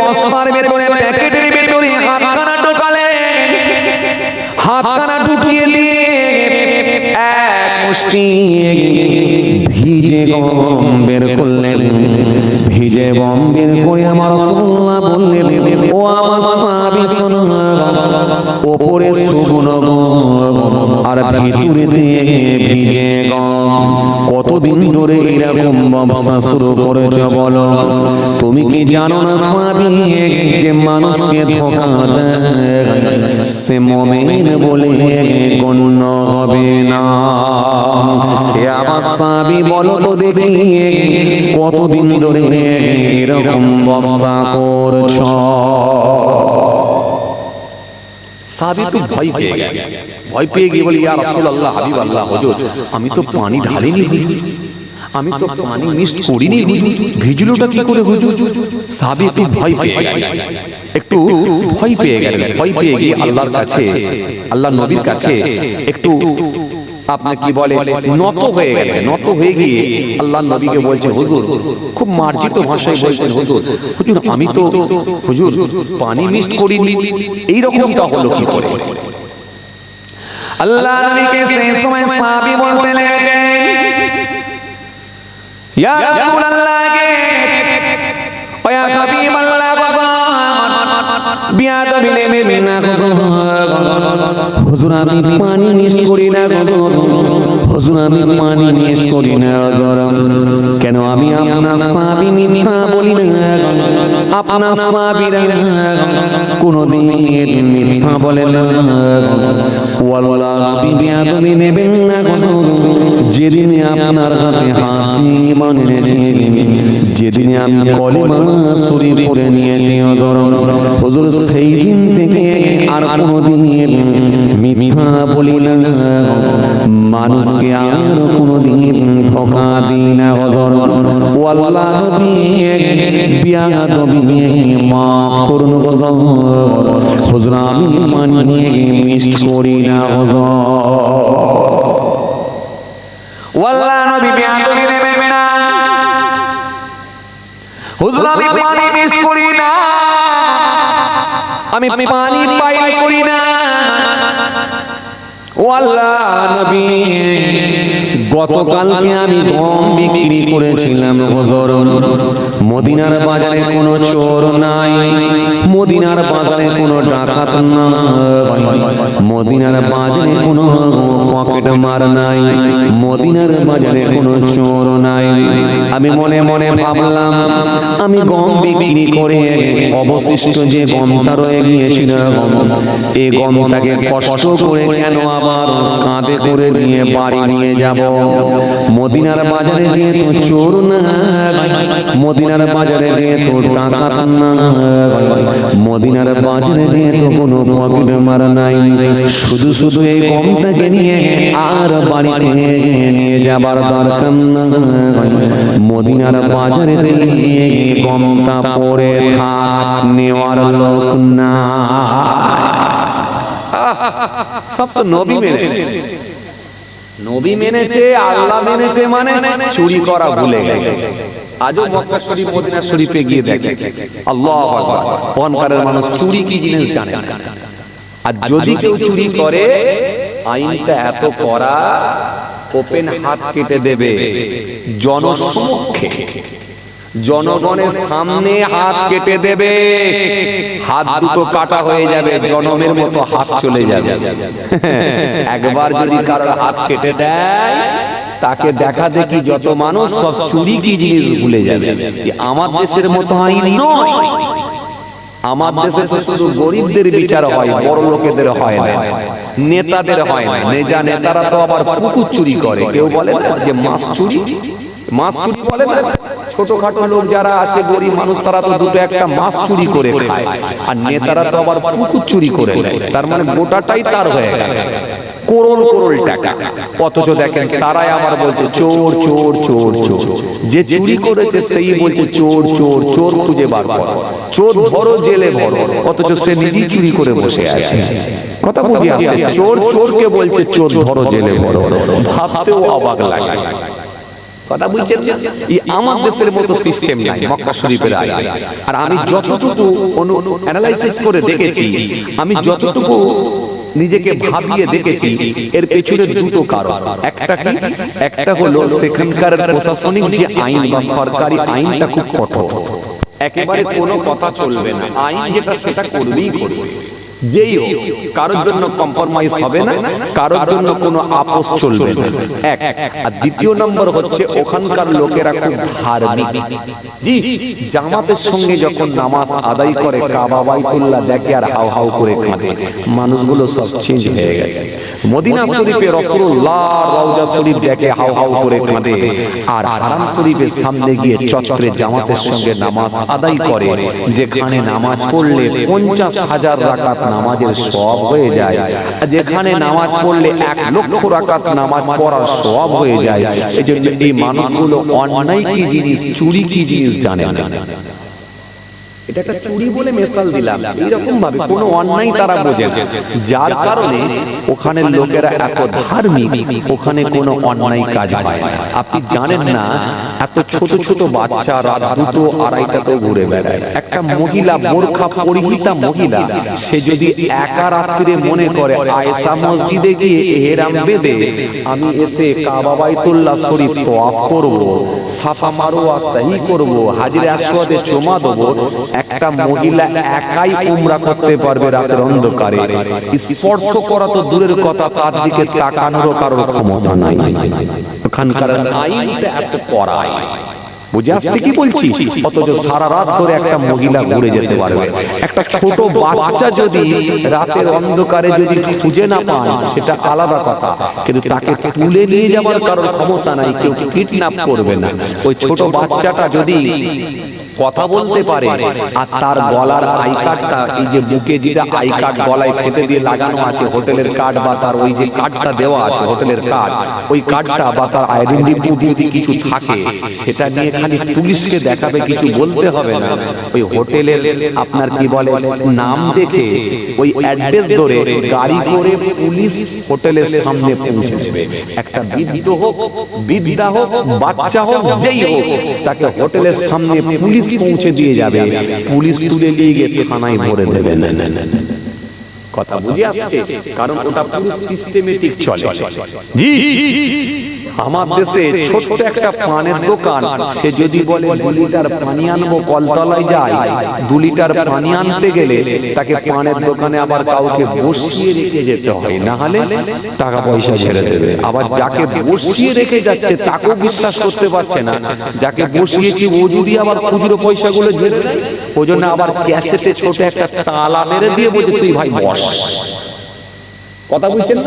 বস্তার ভেতরে প্যাকেটের ভেতরে হাতখানা ঢোকালেন, হাতখানা ঢুকিয়ে দিয়ে এক মুষ্টি ভিজে গম বের করলেন। ভিজে গম বের করে আমার রাসূলুল্লাহ বললেন, ও আমার সাহাবী শোনো, ওপরে শুকনো গম আর ভিতরে দিয়ে ভিজে গম। কতদিন ধরে এরকম ব্যবসা শুরু করেছ বলো? তুমি কি জানো না সাহাবী, যে মানুষকে ধোঁকা দেয় সে মুমিন বলে গণ্য হবে না। এ আমার সাহাবী বলো তো দেখি, কতদিন ধরে এরকম ব্যবসা করছ? সাহাবী তো ভয় পেয়ে গেল। ভয় পেয়ে গিয়ে বলি, ইয়া রাসূলুল্লাহ, হাবিবাল্লাহ, হুজুর আমি তো পানি ঢালিনি হুজুর, আমি তো পানি মিক্স করিনি হুজুর, ভিজলোটা কি করে হুজুর? সাহাবী একটু ভয় পেয়ে গেল, একটু ভয় পেয়ে গেল। ভয় পেয়ে গিয়ে আল্লাহর কাছে, আল্লাহ নবীর কাছে একটু আপনি কি বলে নত হয়ে গেলেন। নত হয়ে গিয়ে আল্লাহ নবীকে বলছেন, হুজুর, খুব মার্জিত ভাষায় বলছেন, হুজুর হুজুর আমি তো হুজুর পানি মিক্স করিনি, এই রকমটা হলো কি করে? আল্লাহ নবীকে সেই সময় সাহাবী বলতে লাগলেন, ইয়া রাসূলুল্লাহ, ওয়া ইয়া হাবিবাল্লাহ, বিয়াদবি নেবেন না হুজুর, আমি পানি মিক্স করি না হুজুর, হুজুর আমি পানি মিক্স করি না হুজুর। কেন আমি আপনার সাহাবী মিথ্যা বলি না, আপনার সাহাবীরা কোনদিন মিথ্যা বলে না। ওয়াল্লাহ নবী বিয়াদবি নেবেন না হুজুর, যেদিন আপনার হাতে হাত দিয়ে বানিয়েছি, যেদিন আমি কলেমা শরীফ পড়ে নিয়েছি হুজুর, হুজুর সেই দিন থেকে আর কোনদিন মিথ্যা বলি না, মানুষকে আর কোনদিন ধোঁকা দিই না হুজুর। ও আল্লাহ নবী বিয়াদবি মাফ করুন হুজুর, হুজুর আমি পানি মিক্স করি না হুজুর। ও আল্লাহ নবী বিয়াদবি নেবেন না হুজুর, আমি পানি মিক্স করি না, আমি পানি পাইল করি না। ও আল্লাহ নবী, গতকালকে আমি গম বিক্রি করেছিলাম হুজুর, মদিনার বাজারে কোনো চোর নাই, মদিনার বাজারে কোনো ডাকাত নাই, মদিনার বাজারে কোনো পকেট মার নাই, মদিনার বাজারে কোনো চোর নাই। আমি মনে মনে ভাবলাম, আমি গম বিক্রি করে অবশিষ্ট যে গমটা রয়ে গিয়েছিল, এই গমটাকে কষ্ট করে কেন আবার কাঁধে করে নিয়ে বাড়ি নিয়ে যাব? মদিনার বাজারে যেহেতু চোর না, মদিনার বাজারে যেহেতু ডাকাত না, মদিনার বাজারে যেহেতু কোনো পকেট মার নাই, শুধু শুধু এই গমটাকে নিয়ে আর বাড়িতে নিয়ে যাবার দরকার না। মদিনার বাজারে দিয়ে গমটা পড়ে থাক, নেওয়ার লোক না। সব তো নবী মেনেছে, নবী মেনেছে, আল্লাহ মেনেছে, মানে চুরি করা ভুলে গেছে। আজও মক্কা শরীফ মদিনা শরীফে গিয়ে দেখে, আল্লাহু আকবার, অহংকারের মানুষ চুরি কি জিনিস জানে না। আর যদি কেউ চুরি করে, আইনটা এত কড়া, ওপেন হাত কেটে দেবে, জনসমক্ষে জনগণের সামনে হাত কেটে দেবে, হাত দুটো কাটা হয়ে যাবে, জনমের মতো হাত চলে যাবে। একবার যদি কারোর হাত কেটে দেয়, তাকে দেখা দেখি যত মানুষ সব চুরি কি জিনিস ভুলে যাবে। আমার দেশের মতো আইন নয়, আমার দেশে তো শুধু গরিবদের বিচার হয়, বড় লোকেদের হয় না, নেতাদের হয় না। নেতারা তো আবার কুকুর চুরি করে, কেউ বলে না যে মাছ চুরি, মাছ চুরি বলে না। ছোটখাটো লোক যারা আছে, গরিব মানুষ, তারা তো দুটো একটা মাছ চুরি করে খায়, আর নেতারা তো আবার কুকুর চুরি করে নেয়। তার মানে গোটাটাই তার হয়ে গেল, করোড় করোড় টাকা। অথচ দেখেন তারাই আবার বলছে চোর চোর চোর চোর, যে চুরি করেছে সেই বলছে চোর চোর চোর, খুঁজে বার করো, চোর ধরো, জেলে ভরো। অথচ সে নিজেই চুরি করে বসে আছে। কথা বুঝে আসছে? চোর চোরকে বলছে চোর ধরো, জেলে ভরো, ভাবতেও অবাক লাগে। কথা বুঝছেন? এই আমার দেশের মতো সিস্টেম নাই মক্কা শরীফের আইন। আর আমি যতটুকু অ্যানালাইসিস করে দেখেছি, আমি যতটুকু নিজেকে ভাবিয়ে দেখেছি, এর পেছনে দুটো কারণ। একটা হলো সেখানকার প্রশাসনিক যে আইন বা সরকারি আইনটা খুব কঠোর, একেবারে কোনো কথা চলবে না, আইন যেটা সেটা করবেই করবে, যেই হোক কারোর জন্য কম্প্রোমাইজ হবে না, কারোর জন্য কোনো আপোষ চলবে না। এক। আর দ্বিতীয় নম্বর হচ্ছে ওখানকার লোকেরা খুব ধার্মিক। জি, জামাতের সঙ্গে যখন নামাজ আদায় করে কাবা বাইতুল্লাহ দেখে আর হাউ হাউ করে কাঁদে, মানুষগুলো সব চেঞ্জ হয়ে গেছে। মদিনা শরীফে রাসূলুল্লাহ রওজা শরীফ দেখে হাউ হাউ করে কাঁদে, আর হারাম শরীফের সামনে গিয়ে চত্বরে জামাতের সঙ্গে নামাজ আদায় করে, যেখানে নামাজ পড়লে 50,000 রাকাত নামাজের সওয়াব হয়ে যায়, যেখানে নামাজ পড়লে 1 লক্ষ রাকাত নামাজ পড়ার সওয়াব হয়ে যায়। এজন্য এই মানুষগুলো অন্যায় কি জিনিস, চুরি কি জিনিস জানে না। এটা একটা চুরি বলে মেসাল দিলাম, এইরকম ভাবে কোনো অন্যায় তারা বোঝে না, যার কারণে ওখানে লোকেরা এত ধার্মিক, ওখানে কোনো অন্যায় কাজ হয় না। আপনি জানেন না, এত ছোট ছোট বাচ্চা রাত 2টো 2:30টাতেও ঘুরে বেড়ায়। একটা মহিলা, বোরখা পরিহিতা মহিলা, সে যদি একা রাত্রিরে মনে করে আয়েশা মসজিদে গিয়ে এহরাম বেঁধে আমি এসে কাবা বাইতুল্লাহ শরীফ তওয়াফ করব, সাফা মারওয়া সহি করব, হাজরে আসওয়াদে চুমা দেব, একটা মহিলা একাই উমরা করতে পারবে রাতের অন্ধকারে। স্পর্শ করা তো দূরের কথা, তার দিকে তাকানোরও কারোর ক্ষমতা নাই। ওখানকার আইনটা এত কড়া। বুঝে আসছে কি বলছি? অথচ সারা রাত ধরে একটা মহিলা ঘুরে যেতে পারবে। একটা ছোট বাচ্চা যদি রাতের অন্ধকারে যদি খুঁজে না পান, সেটা আলাদা কথা, কিন্তু তাকে তুলে নিয়ে যাওয়ার কারোর ক্ষমতা নাই, কেউ কিডন্যাপ করবে না। ওই ছোট বাচ্চাটা যদি কথা বলতে পারে, আর তার গলার আই কার্ডটা, এই যে বুকে যেটা আই কার্ড গলায় ফেটে দিয়ে লাগানো আছে, হোটেলের কার্ড বা তার ওই যে কার্ডটা দেওয়া আছে হোটেলের কার্ড, ওই কার্ডটা বা তার আইডেন্টিটি যদি কিছু থাকে, সেটা নিয়ে খালি পুলিশকে দেখাবে, কিছু বলতে হবে না। ওই হোটেলের আপনার কি বলে নাম দেখে ওই অ্যাড্রেস ধরে গাড়ি করে পুলিশ হোটেলের সামনে পৌঁছে দেবে। একটা বৃদ্ধ হোক, বৃদ্ধা হোক, বাচ্চা হোক, যেই হোক, তাকে হোটেলের সামনে পুলিশ পৌঁছে দিয়ে যাবে, পুলিশ তুলে নিয়ে গিয়ে থানায় ভরে দেবে। কথা বুঝে আসছে? কারণ ওটা পুরো সিস্টেমেটিক চলে। জি, আমার দেশে ছোট্ট একটা পানের দোকান, সে যদি বলে 2 লিটার পানি আনবো, কলতলায় যায়, 2 লিটার পানি আনতে গেলে তাকে পানের দোকানে আবার কাউকে বসিয়ে রেখে যেতে হয়, না হলে টাকা পয়সা ছেড়ে দেবে। আবার যাকে বসিয়ে রেখে যাচ্ছে তাকেও বিশ্বাস করতে পারছে না, যাকে বসিয়েছি ও যদি আবার খুচরো পয়সাগুলো ঝেড়ে দেয়, ওই জন্য আবার ক্যাশেতে ছোট একটা তালা মেরে দিয়ে বলছে তুই ভাই বস। কথা বুঝছেন?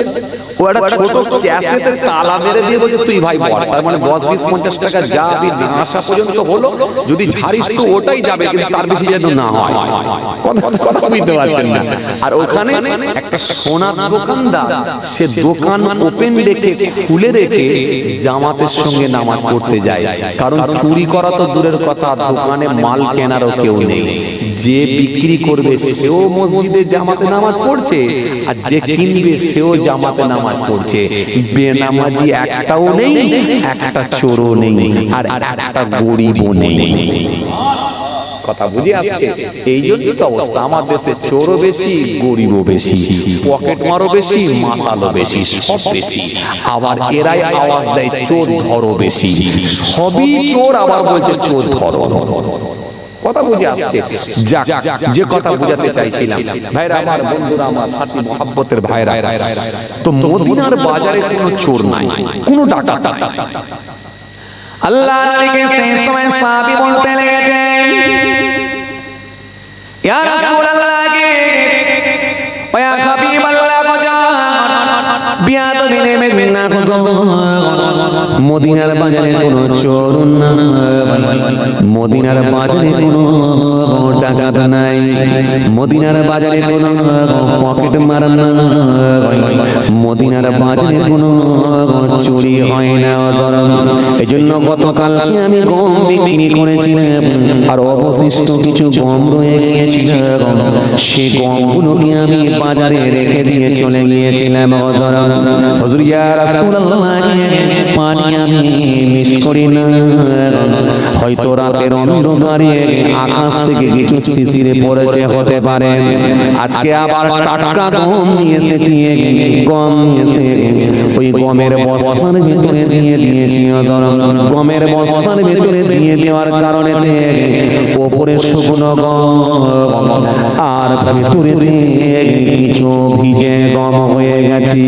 ও একটা ছোট ক্যাশেতে তালা মেরে দিয়ে বলছে তুই ভাই বস। তার মানে 10, 20, 50 টাকা যাবে, আসা পর্যন্ত হলো, যদি ঝাড়িস তো ওটাই যাবে, কিন্তু তার বেশি যেন না হয়। কথা বুঝতে পারছেন না? আর ওখানে একটা সোনার দোকানদার, সে দোকান ওপেন রেখে, খুলে রেখে জামাতের সঙ্গে নামাজ পড়তে যায়। কারণ চুরি করা তো দূরের কথা, দোকানে মাল কেনারও কেউ নেই। যে বিক্রি করবে সেও মসজিদে জামাতে নামাজ পড়ছে, আর যে কিনবে সেও জামাতে নামাজ পড়ছে। বেনামাজি একটাও নেই, একটা চোরও নেই, আর একটা গরিবও নেই। কথা বুঝে আসছে? এই জন্য তো অবস্থা। আমার দেশে চোরও বেশি, গরিবও বেশি, পকেট মারও বেশি, মাতালও বেশি, সব বেশি। আবার এরাই আওয়াজ দেয় চোর ধরো বেশি। সবই চোর, আবার বলছে চোর ধরো। কথা বুঝে আসছে? যাক, যে কথা বুঝাতে চাইছিলাম ভাইরা আমার, বন্ধুরা আমার, সাথী মহব্বতের ভাইরা, তো মদিনার বাজারে কোনো চোর নাই, কোনো ডাকাত নাই। আল্লাহ নবীকে সেই সময় সাহাবী বলতে লেগেছেন, ইয়া রাসূলুল্লাহ কে ওয়া হাবিবাল্লাহ মদিনার বাজারে কোনো চোর না, মদিনার বাজারে কোনো ডাকাত নাই, মদিনার বাজারে কোনো পকেট মারা নাই, মদিনার বাজারে কোনো চুরি হয় না। এজন্য গতকালকে আমি গম বিক্রি করেছিলাম, আর অবশিষ্ট কিছু গম রয়ে গিয়েছিল, সে গমগুলোকে আমি বাজারে রেখে দিয়ে চলে গিয়েছিলাম। হুজুর ইয়া রাসূলুল্লাহ, পানি আমি মিস করি না, হয়তো রাতের অন্ধকারে আকাশ থেকে কিছু শিশিরে পড়েছে হতে পারে। আজকে আবার টাটকা গম নিয়ে এসেছি, গম নিয়ে এসে ওই গমের বস্তার ভিতরে দিয়ে দিয়েছি। গমের বস্তার ভিতরে দিয়ে দেওয়ার কারণে ওপরে শুকনো গম আর ভিতরে কিছু ভিজে গম হয়ে গেছে।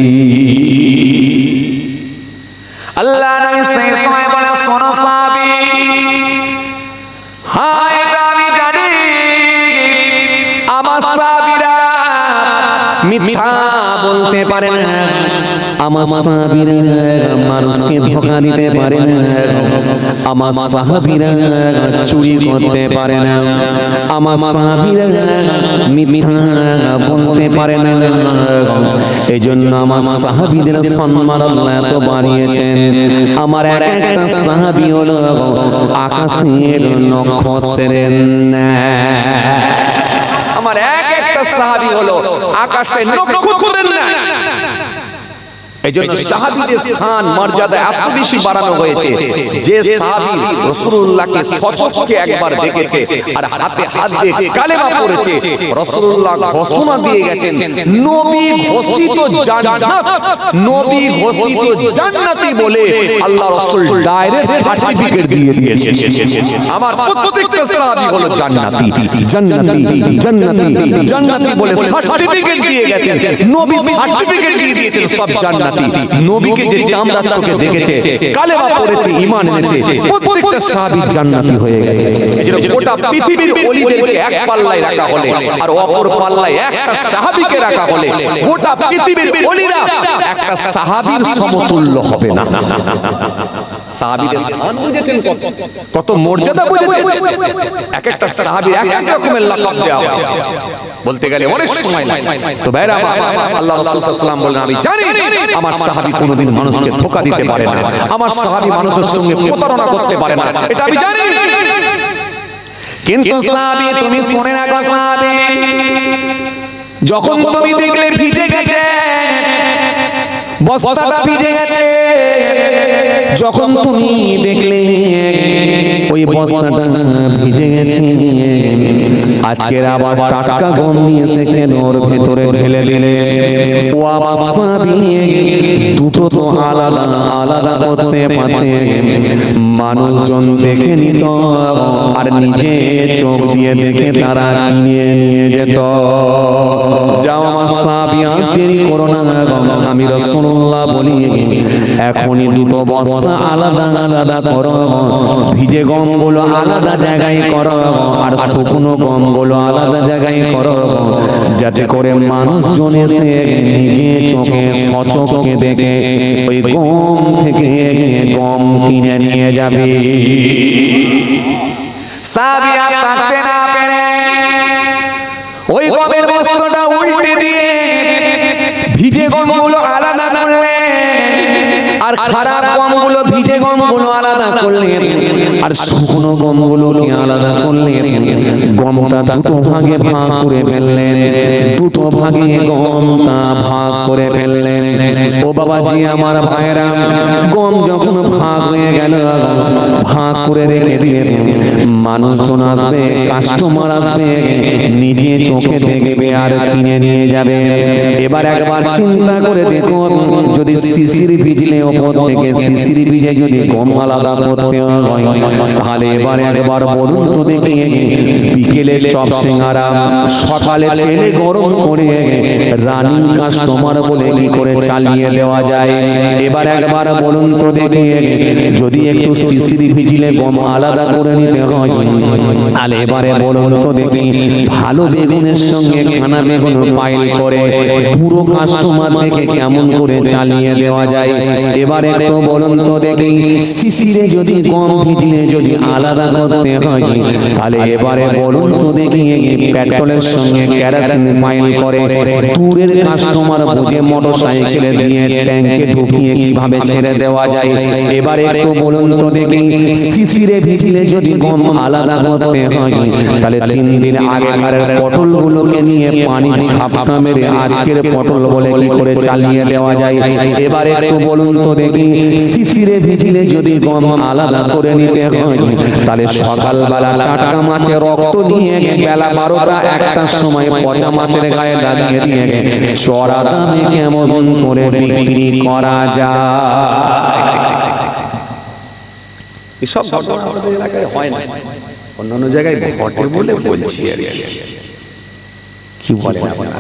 আল্লাহ নবী সেই সময় বলে, শোনো সাহাবী, হ্যাঁ এটা আমি জানি আমার সাহাবীরা মিথ্যা বলতে পারে না, আমার সাহাবীরা মানুষকে ধোঁকা দিতে পারে না, আমার সাহাবীরা চুরি করতে পারে না, আমার সাহাবীরা মিথ্যা বলতে পারে না। এজন্য আমার সাহাবীদের সম্মান আল্লাহ এত বাড়িয়েছেন। আমার একটা সাহাবী হলো আকাশের নক্ষত্রের ন্যায়, আমার একটা সাহাবী হলো আকাশের নক্ষত্রের ন্যায়। এজন্য সাহাবীদের স্থান মর্যাদা এত বেশি বাড়ানো হয়েছে, যে সাহাবী রাসূলুল্লাহকে সচক্ষে একবার দেখেছে আর হাতে হাত দিয়ে কালেমা পড়েছে, রাসূলুল্লাহ ঘোষণা দিয়ে গেছেন নবী ঘোষিত জান্নাত, নবী ঘোষিত জান্নাতি বলে আল্লাহ রাসূল ডাইরেক্ট সার্টিফিকেট দিয়ে দিয়েছেন। আমার প্রত্যেকটা সাহাবী হলো জান্নাতি, জান্নাতি, জান্নাতি, জান্নাতি বলে সার্টিফিকেট দিয়ে গেছেন। নবী সার্টিফিকেট দিয়ে দিয়েছেন সব জান্নাতি। নবীকে যে চামড়া চোখে দেখেছে, কালেমা পড়েছে, ঈমান এনেছে, প্রত্যেকটা সাহাবী জান্নাতি হয়ে গেছে। এজন্য গোটা পৃথিবীর ওলিদেরকে এক পাল্লায় রাখা হলে আর অপর পাল্লায় একটা সাহাবীকে রাখা হলে গোটা পৃথিবীর ওলিরা একটা সাহাবীর সমতুল্য হবে না। সাহাবীদের স্থান বুঝেছেন, কত মর্যাদা বুঝেছেন। এক একটা সাহাবীর এক এক রকমের লাকাব দেওয়া হয়েছে, বলতে গেলে অনেক সময় লাগে। তো ভাইরা আমার, আল্লাহ রাসূল সাল্লাল্লাহু আলাইহি ওয়াসাল্লাম বলেন, আমি জানি আমার সাহাবী কোনোদিন মানুষকে ধোঁকা দিতে পারে না, আমার সাহাবী মানুষের সঙ্গে প্রতারণা করতে পারে না, এটা আমি জানি। কিন্তু সাহাবী, তুমি শুনে রাখো সাহাবী, যখন তুমি দেখলে ভিজে গেছে, বস্তাটা ভিজে গেছে, যখন তুমি দেখলে ওই বস্তাটা ভিজে গেছে, আজকের আবার টাটকা গম নিয়ে এসে কেন ওর ভেতরে ঢেলে দিলে, ও আমার সাহাবী দুটো তো আলাদা আলাদা করতে পারতে মানুষজন দেখে নিত আর নিজে চোখ দিয়ে দেখে তারা কিনে নিয়ে যেত। যাও আমার সাহাবী, আর দেরি করো না, আমি রাসূলুল্লাহ বলি এখনই দুটো বস্তা আলাদা আলাদা করো, ভিজে গমগুলো আলাদা জায়গায় করো আর শুকনো গমগুলো আলাদা জায়গায় করো, যাতে করে মানুষজন এসে নিজে চোখে সচক্ষে দেখে ওই গম থেকে গম কিনে নিয়ে যাবে। সাহাবী আর থাকতে না পেরে ওই গমের বস্তাটা উল্টে দিয়ে ভিজে গমগুলো আলাদা করলেন আর খারাপ গমগুলো ভিজে গমগুলো আলাদা করলেন আর শুকনো গমগুলোকে আলাদা করলেন। গমটা দুটো ভাগে ভাগ করে ফেললেন, দুটো ভাগে গমটা ভাগ করে ফেললেন। ও বাবাজি আমার ভাইরা, গম যখন ভাগ হয়ে গেল, ভাগ করে রেখে দিলেন, মানুষজন আসবে, কাস্টমার আসবে, নিজে চোখে দেখবে আর কিনে নিয়ে যাবে। এবার একবার চিন্তা করে দেখুন, যদি শিশির ভিজলে ওপর থেকে শিশির ভিজে যদি গম আলাদা করতে হয়, তাহলে এবার একবার বলুন তো দেখি, বিকেলে চপ সিঙ্গারা, সকালে তেলে গরম করে রানিং কাস্টমার বলে কি করে চালিয়ে দেওয়া যায়? এবার একবার বলুন তো দেখি, যদি একটু শিশির ভিজলে গম আলাদা করে নিতে হয়, তাহলে এবারে বলুন তো দেখি, ভালো বেগুনের সঙ্গে খানা বেগুন পাইল করে পুরো কাস্টমার দেখে কেমন করে চালিয়ে দেওয়া যায়? এবার একটু বলুন তো দেখি, শিশিরে সিসিরে যদি গম ভিজলে যদি আলাদা করতে হয়, তাহলে এবারে বলুন তো দেখি পেট্রোলের সঙ্গে কেরোসিন ফাইল করে দূরের কাস্টমার বুঝে মোটর সাইকেলে দিয়ে ট্যাঙ্কে ঢুকিয়ে কিভাবে ছেড়ে দেওয়া যায়? এবারে একটু বলুন তো দেখি, সিসিরে ভিজলে যদি গম আলাদা করতে হয়, তাহলে 3 দিন আগেকার পটলগুলোকে নিয়ে পানির ঝাপটা মেরে আজকের পটল বলে কি করে চালিয়ে দেওয়া যায়? এবারে একটু বলুন তো দেখি, সিসিরে ভিজলে যদি গম আলাদা করে নিতে হয়, তাহলে সকালবেলা টাটকা মাছের রক্ত নিয়ে বেলা 12টা 1টার সময় পচা মাছের গায়ে লাগিয়ে দিয়ে চড়া দামে কেমন করে বিক্রি করা যায়? এসব ঘটনা আমাদের এলাকায় হয় না, অন্যান্য জায়গায় ঘটে বলে বলছি আর কি বলেন আপনারা?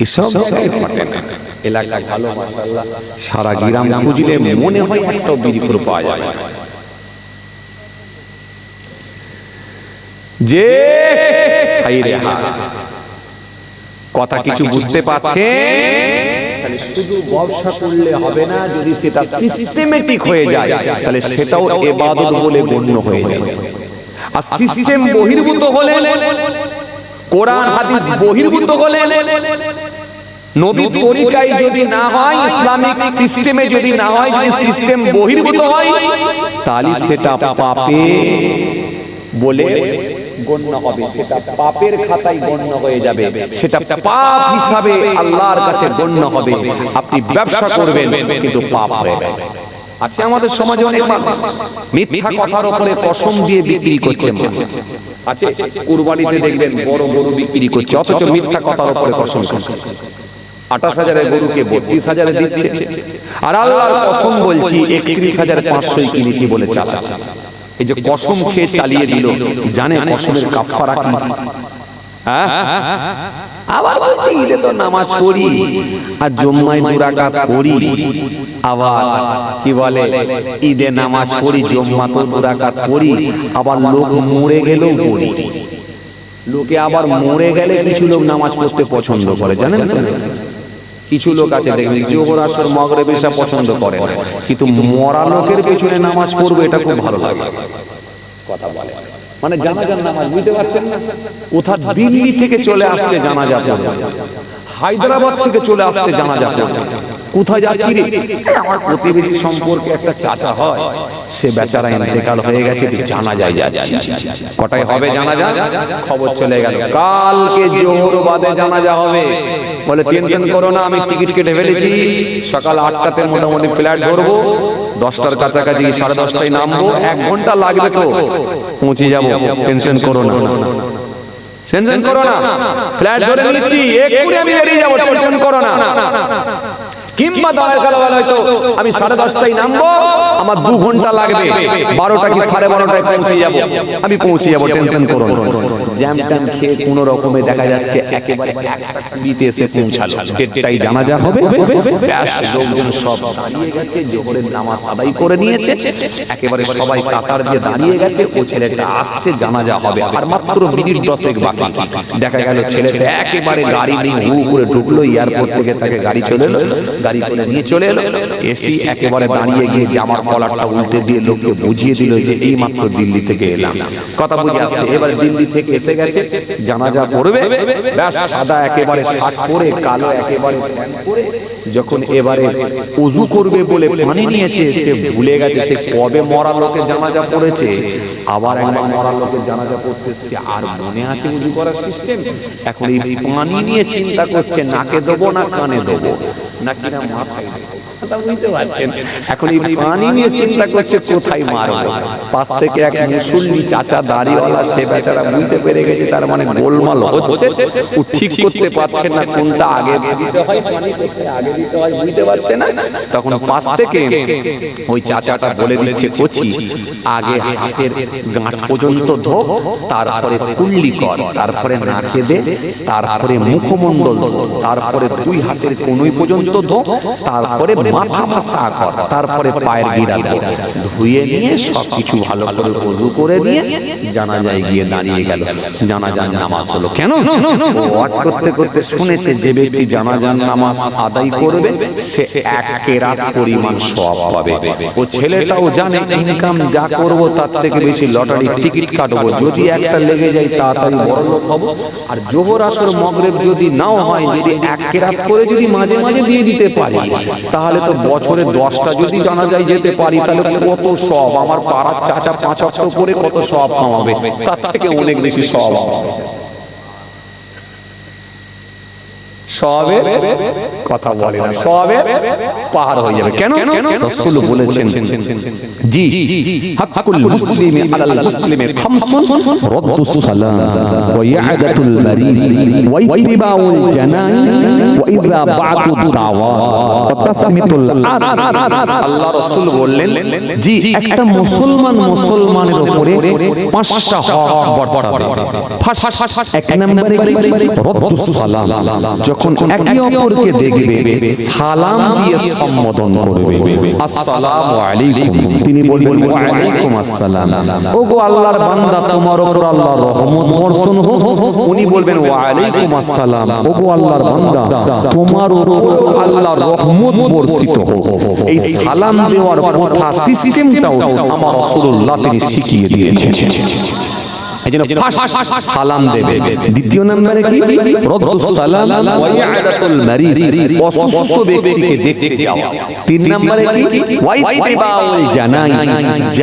এসব জায়গায় ঘটে না। এলাকা ভালো মাশাআল্লাহ, সারা গ্রাম খুঁজলে মনে হয় একটা বিড়ি করে পাওয়া যায়। যে হাইরে হা, কথা কিছু বুঝতে পারছেন? তাহলে শুধু ব্যবসা করলে হবে না, যদি সেটা সিস্টেমেটিক হয়ে যায় তাহলে সেটাও ইবাদত বলে গণ্য হয়ে যাবে। আর সিস্টেম বহির্ভূত হলে, কোরআন হাদিস বহির্ভূত হলে, নবীর তরিকায় যদি না হয়, ইসলামিক সিস্টেমে যদি না হয়, যদি সিস্টেম বহির্ভূত হয়, তাহলে সেটা পাপে বলে গণ্য হবে, সেটা পাপের খাতায় গণ্য হয়ে যাবে, সেটা পাপ হিসাবে আল্লাহর কাছে গণ্য হবে। আপনি ব্যবসা করবেন কিন্তু পাপ হয়ে যাবে। আছে আমাদের সমাজে অনেক মানুষ মিথ্যা কথার উপরে কসম দিয়ে বিক্রি করছে। আছে কুরবানিতে দেখবেন বড় গরু বিক্রি করছে, অথচ মিথ্যা কথার উপরে কসম করছে। 28,000 গরুকে 32,000 দিচ্ছে, আর আল্লাহর কসম বলছি 31,500 কিনেছি বলে চালাচ্ছে। এই যে কসম খেয়ে চালিয়ে দিল, জানে কসমের কাফারা কি? আবার বলছে ঈদে তো নামাজ পড়ি আর জুম্মায় 2 রাকাত পড়ি, আবার কি বলে ঈদে নামাজ পড়ি জুম্মা তো 2 রাকাত পড়ি, আবার লোক মরে গেলেও পড়ি। লোকে আবার মরে গেলে কিছু লোক নামাজ পড়তে পছন্দ করে, জানেন তো? কিছু লোক আছে দেখবেন জোহর আসর মাগরিব এসা পছন্দ করে, কিন্তু মরা লোকের পেছনে নামাজ পড়বে এটা খুব ভালো লাগে। কথা বলে মানে জানাজার নামাজ, বুঝতে পারছেন না? কোথা দিল্লি থেকে চলে আসছে জানাজা পড়তে, হায়দ্রাবাদ থেকে চলে আসছে জানাজা পড়তে। কোথায় যাচ্ছি রে? আমার প্রতিবেশী সম্পর্কে একটা চাচা হয়, সে বেচারা ইন্তেকাল হয়ে গেছে, জানাজায় যাচ্ছি। কটায় হবে জানাজা? খবর চলে গেল কালকে জোহর বাদে জানাজা হবে। বলে টেনশন করো না, আমি টিকিট কেটে ফেলেছি, সকাল 8টাতে মোটামুটি ফ্লাইট ধরবো, 10টার কাছাকাছি 10:30টায় নামবো, 1 ঘন্টা লাগবে তো পৌঁছে যাবো, টেনশন করো না, টেনশন করো না, ফ্লাইট ধরে নিচ্ছি, এক্ষুনি আমি বেরিয়ে যাবো, টেনশন করো না। কিংবা হয়তো আমি 10:30টায় নামবো, আমার 2 ঘন্টা লাগবে, 12টা কি 12:30টায় পৌঁছে যাবো, আমি পৌঁছে যাবো, টেনশন করো না। জ্যাম ট্যাম খেয়ে কোনো রকমে দেখা যাচ্ছে একেবারে 1টা এসে পৌঁছালো, 1:30টায় জানাজা হবে। লোকজন সব দাঁড়িয়ে গেছে, জোহরের নামাজ আদায় করে নিয়েছে, একেবারে সবাই কাতার দিয়ে দাঁড়িয়ে গেছে। ও ছেলেটা আসছে, জানাজা হবে, আর মাত্র মিনিট 10 বাকি। দেখা গেল ছেলেটা একেবারে গাড়ি নিয়ে হু করে ঢুকলো, এয়ারপোর্ট থেকে তাকে গাড়ি চলে এলো, গাড়ি করে নিয়ে চলে এলো। এসি একেবারে দাঁড়িয়ে গিয়ে জামার কলারটা উল্টে দিয়ে লোককে বুঝিয়ে দিল যে এই মাত্র দিল্লি থেকে এলাম, কথা বুঝে আসছে। এবারে দিল্লি থেকে এসে গেছে, জানাজা পড়বে, সাদা একেবারে শার্ট পরে, কালো একেবারে প্যান্ট পরে, যখন এবারে ওযু করবে বলে পানি নিয়েছে, সে ভুলে গেছে সে কবে মরা লোকের জানাজা পড়েছে, আবার একবার মরা লোকের জানাজা পড়তেছে, আর মনে আছে ওযু করার সিস্টেম। এখন এই পানি নিয়ে চিন্তা করছে, নাকে দেবো না কানে দেবো নাকি না মাথায় দেবো, বুঝতে পারছেন? এখন এই পানি নিয়ে চিন্তা করছে কোথায় মারবো। পাশ থেকে এক মুসল্লি চাচা দাড়িওয়ালা, সে বেচারা বুঝতে পেরে গেছে তার মানে গোলমাল হচ্ছে, ও ঠিক করতে পারছে না কোনটা আগে দিতে হয়, পানি কোথায় আগে দিতে হয় বুঝতে পারছে না। তখন পাশ থেকে ওই চাচাটা বলে দিচ্ছে, কচি আগে হাতের গাঁট পর্যন্ত ধো, তারপরে কুল্লি কর, তারপরে নাকে দে, তারপরে মুখমণ্ডল ধো, তারপরে 2 হাতের কনুই পর্যন্ত ধো, তারপরে মাথা মাসা কর, তারপরে পায়ের গিরা ধুয়ে নিয়ে সবকিছু ভালো করে ওযু করে নিয়ে জানাজায় গিয়ে দাঁড়িয়ে গেল। জানাজার নামাজ হলো। কেন? ও ওয়াজ করতে করতে শুনেছে যে ব্যক্তি জানাজার নামাজ আদায় করবে সে এক কেরাত পরিমাণ সওয়াব পাবে। ও ছেলেটাও জানে ইনকাম যা করব তার থেকে বেশি লটারি টিকিট কাটবো, যদি একটা লেগে যায় তাড়াতাড়ি বড় লোক হব। আর জোহর আসর মাগরিব যদি নাও হয়, যদি এক কেরাত করে যদি মাঝে মাঝে দিয়ে দিতে পারি, তাহলে তো বছরে 10টা যদি জানাজায় যেতে পারি তাহলে কত সওয়াব। আমার পাড়ার চাচা 5 ওয়াক্ত করে কত সওয়াব কামাবে, তার থেকে অনেক বেশি সওয়াব সওয়াবের কথা বলে না, সওয়াবের পাহাড় হয়ে যাবে। কেন? রাসূল বলেছেন জি হাক্কুল মুসলিমি আলাল মুসলিমি খামসুন রাদ্দুস সালাম ওয়া ইয়াদাতুল মারিজ ওয়া ইত্তিবাউল জানাইজ ওয়া ইযা বা'দু দাওয়াত ওয়া তাসমিতুল আদ। আল্লাহ রাসূল বললেন জি একটা মুসলমানের উপরে 5টা হক বর্তাবে। এক নম্বরে কি? রাদ্দুস সালাম, যখন একে অপরকে দেখবে সালাম দিয়ে সম্বোধন করবে। আসসালামু আলাইকুম, তিনি বলবেন ওয়া আলাইকুম আসসালাম। ওগো আল্লাহর বান্দা তোমার উপর আল্লাহর রহমত বর্ষণ হোক। উনি বলবেন ওয়া আলাইকুম আসসালাম। ওগো আল্লাহর বান্দা তোমার উপর আল্লাহর রহমত বর্ষিত হোক। এই সালাম দেওয়ার কথা সিস্টেমটাও আমার রাসূলুল্লাহ তিনি শিখিয়ে দিয়েছেন। এজন্য সালাম দেবে। দ্বিতীয় নম্বরে কি? রাদ্দুস সালাম ওয়া ইয়াদাতুল মারিজ, অসুস্থ ব্যক্তিকে দেখতে যাওয়া। তিন নম্বরে কি? ওয়া ইত্তিবাউল জানাইজ,